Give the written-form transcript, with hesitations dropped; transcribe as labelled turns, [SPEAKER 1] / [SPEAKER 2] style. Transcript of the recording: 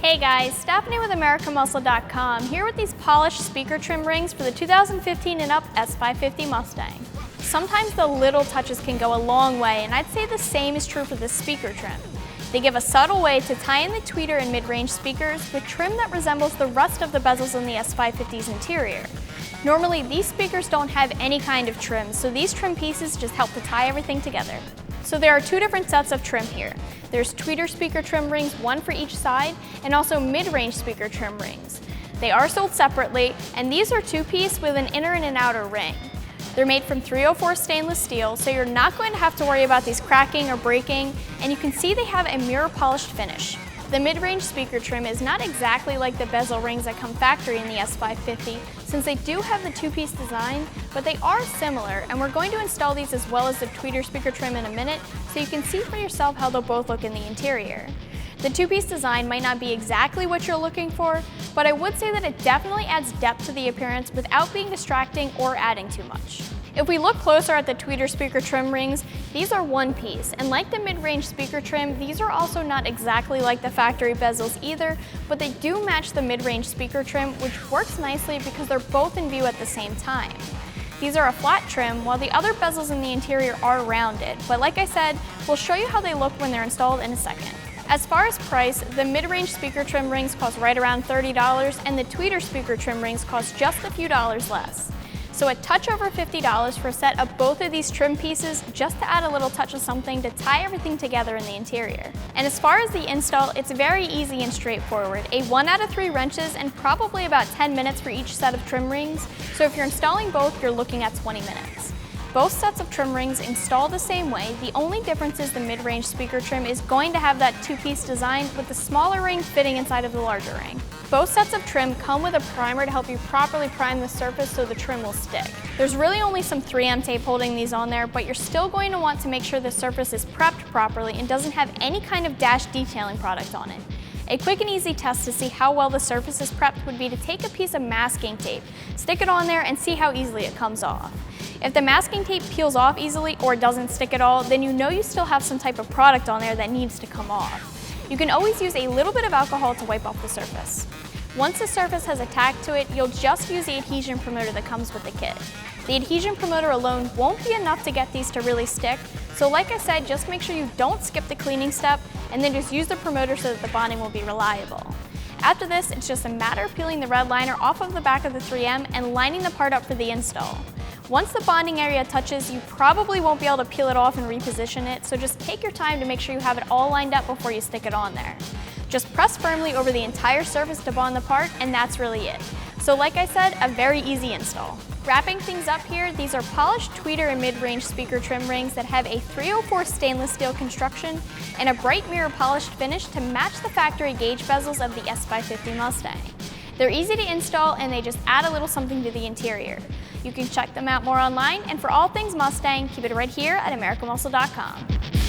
[SPEAKER 1] Hey guys, Stephanie with AmericanMuscle.com here with these polished speaker trim rings for the 2015 and up S550 Mustang. Sometimes the little touches can go a long way, and I'd say the same is true for this speaker trim. They give a subtle way to tie in the tweeter and mid-range speakers with trim that resembles the rest of the bezels in the S550's interior. Normally, these speakers don't have any kind of trim, so these trim pieces just help to tie everything together. So there are two different sets of trim here. There's tweeter speaker trim rings, one for each side, and also mid-range speaker trim rings. They are sold separately, and these are two-piece with an inner and an outer ring. They're made from 304 stainless steel, so you're not going to have to worry about these cracking or breaking, and you can see they have a mirror polished finish. The mid-range speaker trim is not exactly like the bezel rings that come factory in the S550, since they do have the two-piece design, but they are similar, and we're going to install these as well as the tweeter speaker trim in a minute, so you can see for yourself how they'll both look in the interior. The two-piece design might not be exactly what you're looking for, but I would say that it definitely adds depth to the appearance without being distracting or adding too much. If we look closer at the tweeter speaker trim rings, these are one piece, and like the mid-range speaker trim, these are also not exactly like the factory bezels either, but they do match the mid-range speaker trim, which works nicely because they're both in view at the same time. These are a flat trim, while the other bezels in the interior are rounded, but like I said, we'll show you how they look when they're installed in a second. As far as price, the mid-range speaker trim rings cost right around $30, and the tweeter speaker trim rings cost just a few dollars less. So a touch over $50 for a set of both of these trim pieces, just to add a little touch of something to tie everything together in the interior. And as far as the install, it's very easy and straightforward. A 1 out of 3 wrenches and probably about 10 minutes for each set of trim rings. So if you're installing both, you're looking at 20 minutes. Both sets of trim rings install the same way. The only difference is the mid-range speaker trim is going to have that two-piece design with the smaller ring fitting inside of the larger ring. Both sets of trim come with a primer to help you properly prime the surface so the trim will stick. There's really only some 3M tape holding these on there, but you're still going to want to make sure the surface is prepped properly and doesn't have any kind of dash detailing product on it. A quick and easy test to see how well the surface is prepped would be to take a piece of masking tape, stick it on there, and see how easily it comes off. If the masking tape peels off easily or doesn't stick at all, then you know you still have some type of product on there that needs to come off. You can always use a little bit of alcohol to wipe off the surface. Once the surface has a tack to it, you'll just use the adhesion promoter that comes with the kit. The adhesion promoter alone won't be enough to get these to really stick, so like I said, just make sure you don't skip the cleaning step and then just use the promoter so that the bonding will be reliable. After this, it's just a matter of peeling the red liner off of the back of the 3M and lining the part up for the install. Once the bonding area touches, you probably won't be able to peel it off and reposition it, so just take your time to make sure you have it all lined up before you stick it on there. Just press firmly over the entire surface to bond the part, and that's really it. So like I said, a very easy install. Wrapping things up here, these are polished tweeter and mid-range speaker trim rings that have a 304 stainless steel construction and a bright mirror polished finish to match the factory gauge bezels of the S550 Mustang. They're easy to install and they just add a little something to the interior. You can check them out more online, and for all things Mustang, keep it right here at AmericanMuscle.com.